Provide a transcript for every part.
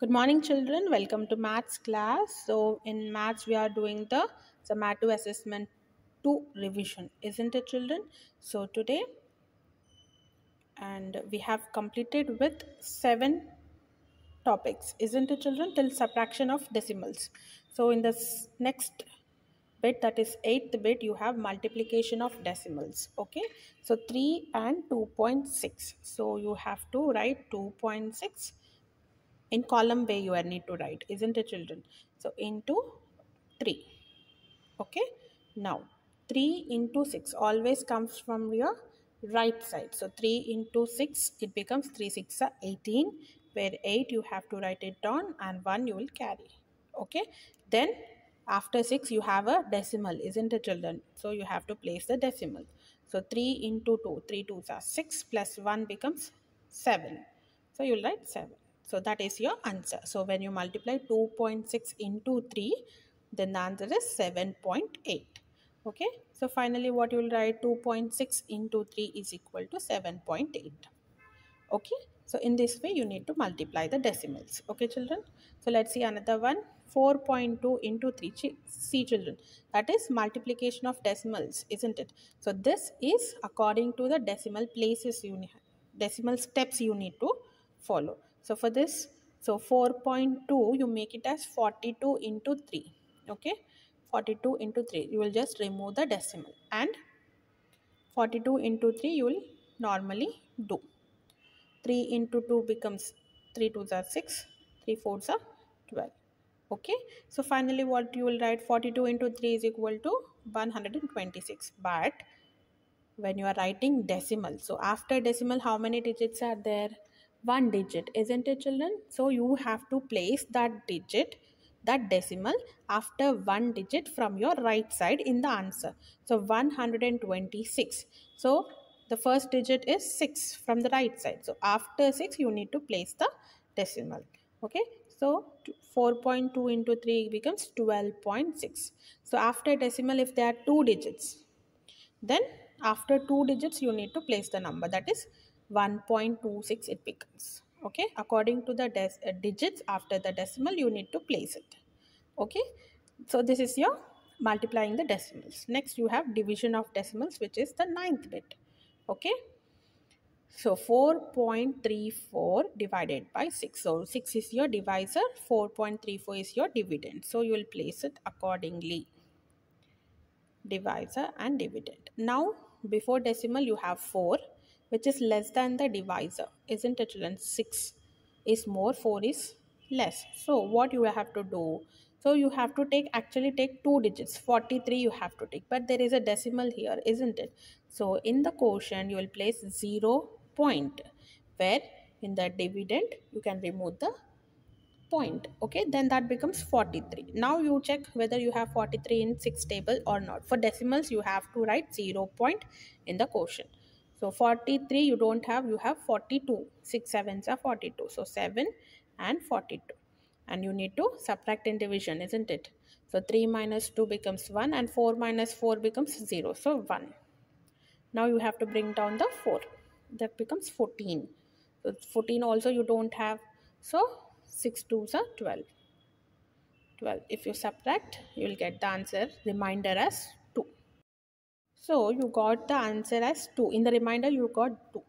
Good morning, children. Welcome to maths class. So, in maths, we are doing the Zomato assessment 2 revision, isn't it, children? So, today, and we have completed with 7 topics, isn't it, children, till subtraction of decimals. So, in this next bit, that is 8th bit, you have multiplication of decimals. Okay, so 3 and 2.6. So, you have to write 2.6 in column way you need to write, isn't it, children? So into 3. Okay, now 3 into 6 always comes from your right side. So 3 into 6, it becomes 3 6 are 18, where 8 you have to write it down and 1 you will carry. Okay, then after 6 you have a decimal, isn't it, children? So you have to place the decimal. So 3 into 2, 3 2s are 6 plus 1 becomes 7. So you'll write 7. So that is your answer. So when you multiply 2.6 into 3, then the answer is 7.8. Okay. So finally what you will write, 2.6 into 3 is equal to 7.8. Okay. So in this way you need to multiply the decimals. Okay, children. So let's see another one. 4.2 into 3. See, children, that is multiplication of decimals, isn't it? So this is according to the decimal places decimal steps you need to follow. So for this, so 4.2 you make it as 42 into 3. Okay, 42 into 3, you will just remove the decimal, and 42 into 3 you will normally do. 3 into 2 becomes 3 2s are 6, 3 4s are 12. Okay, so finally what you will write, 42 into 3 is equal to 126. But when you are writing decimal, so after decimal how many digits are there? One digit, isn't it, children? So you have to place that digit, that decimal, after one digit from your right side in the answer. So 126. So the first digit is 6 from the right side. So after 6 you need to place the decimal. Okay, so 4.2 into 3 becomes 12.6. So after decimal, if there are two digits, then after two digits you need to place the number, that is 1.26 it becomes. Okay, according to the digits after the decimal you need to place it. Okay, so this is your multiplying the decimals. Next you have division of decimals, which is the ninth bit. Okay, so 4.34 divided by 6. So 6 is your divisor, 4.34 is your dividend. So you will place it accordingly, divisor and dividend. Now before decimal you have 4, which is less than the divisor, isn't it, children? 6 is more, 4 is less. So what you have to do, so you have to take two digits, 43 you have to take, but there is a decimal here, isn't it? So in the quotient you will place 0 point, where in the dividend you can remove the point. Okay, then that becomes 43. Now you check whether you have 43 in 6 table or not. For decimals you have to write 0 point in the quotient. So 43 you don't have, you have 42. 6 sevens are 42. So 7 and 42, and you need to subtract in division, isn't it? So 3 minus 2 becomes 1, and 4 minus 4 becomes 0. So 1. Now you have to bring down the 4, that becomes 14. So 14 also you don't have, so 6 2s are 12. 12. If you subtract, you will get the answer remainder as 2. So you got the answer as 2. In the remainder you got 2.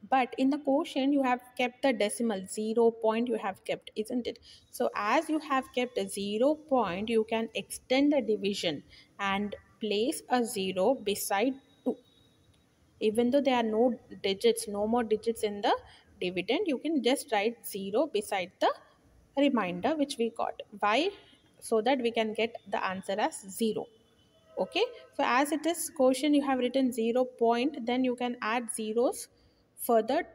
But in the quotient you have kept the decimal, 0 point you have kept, isn't it? So as you have kept a 0 point, you can extend the division and place a 0 beside 2. Even though there are no more digits in the dividend, you can just write 0 beside the remainder which we got. Why? So that we can get the answer as 0. Okay, so as it is quotient you have written 0 point, then you can add zeros further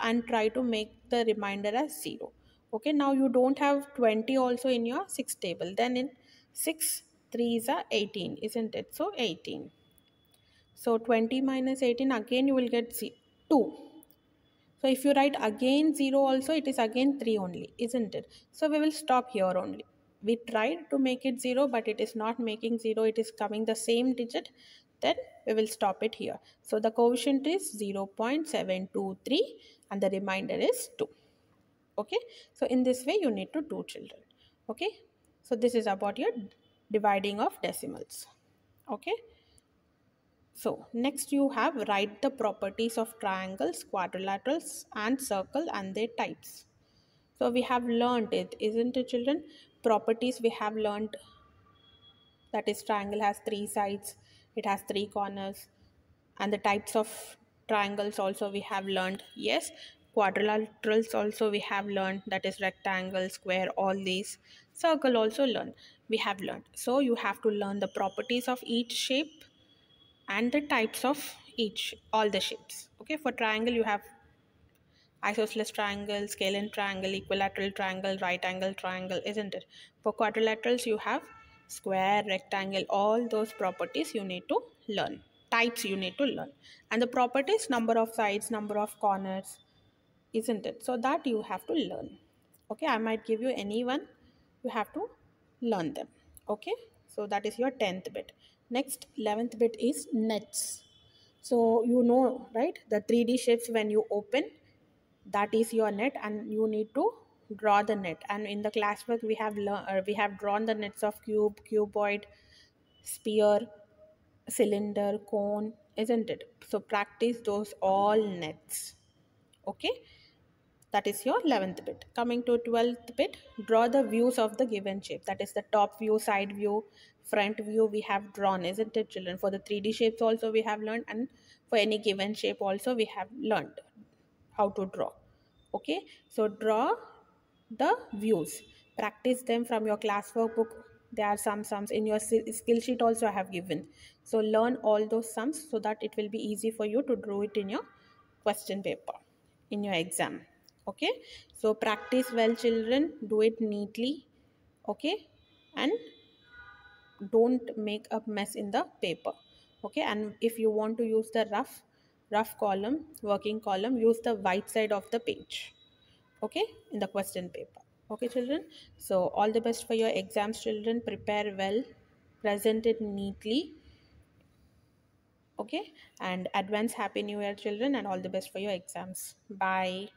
and try to make the remainder as 0. Okay, now you don't have 20 also in your 6 table, then in 6 3s are 18, isn't it? So 18. So 20 minus 18, again you will get 2. So if you write again 0 also, it is again 3 only, isn't it? So we will stop here only. We tried to make it 0, but it is not making 0. It is coming the same digit. Then we will stop it here. So the quotient is 0.723 and the remainder is 2. Okay, so in this way you need to do, children. Okay, so this is about your dividing of decimals. Okay, so next you have write the properties of triangles, quadrilaterals and circle and their types. So we have learned it, isn't it, children? Properties we have learned, that is triangle has three sides, it has three corners, and the types of triangles also we have learned. Yes, quadrilaterals also we have learned, that is rectangle, square, all these. Circle also we have learned. So you have to learn the properties of each shape and the types of each, all the shapes. Okay, for triangle you have isosceles triangle, scalene triangle, equilateral triangle, right angle triangle, isn't it? For quadrilaterals, you have square, rectangle, all those properties you need to learn. Types you need to learn. And the properties, number of sides, number of corners, isn't it? So that you have to learn. Okay, I might give you any one, you have to learn them. Okay, so that is your 10th bit. Next, 11th bit is nets. So you know, right, the 3D shapes when you open, that is your net, and you need to draw the net. And in the classwork we have drawn the nets of cube, cuboid, sphere, cylinder, cone, isn't it? So practice those all nets. Okay, that is your 11th bit. Coming to 12th bit, draw the views of the given shape, that is the top view, side view, front view we have drawn, isn't it, children? For the 3D shapes also we have learned, and for any given shape also we have learned how to draw. Okay, so draw the views, practice them from your classwork book. There are some sums in your skill sheet also I have given. So learn all those sums so that it will be easy for you to draw it in your question paper, in your exam. Okay, so practice well, children, do it neatly. Okay, and don't make a mess in the paper. Okay, and if you want to use the rough column, working column, use the white side of the page. Okay, in the question paper. Okay, children, so all the best for your exams, children. Prepare well, present it neatly. Okay, and advance happy new year, children, and all the best for your exams. Bye.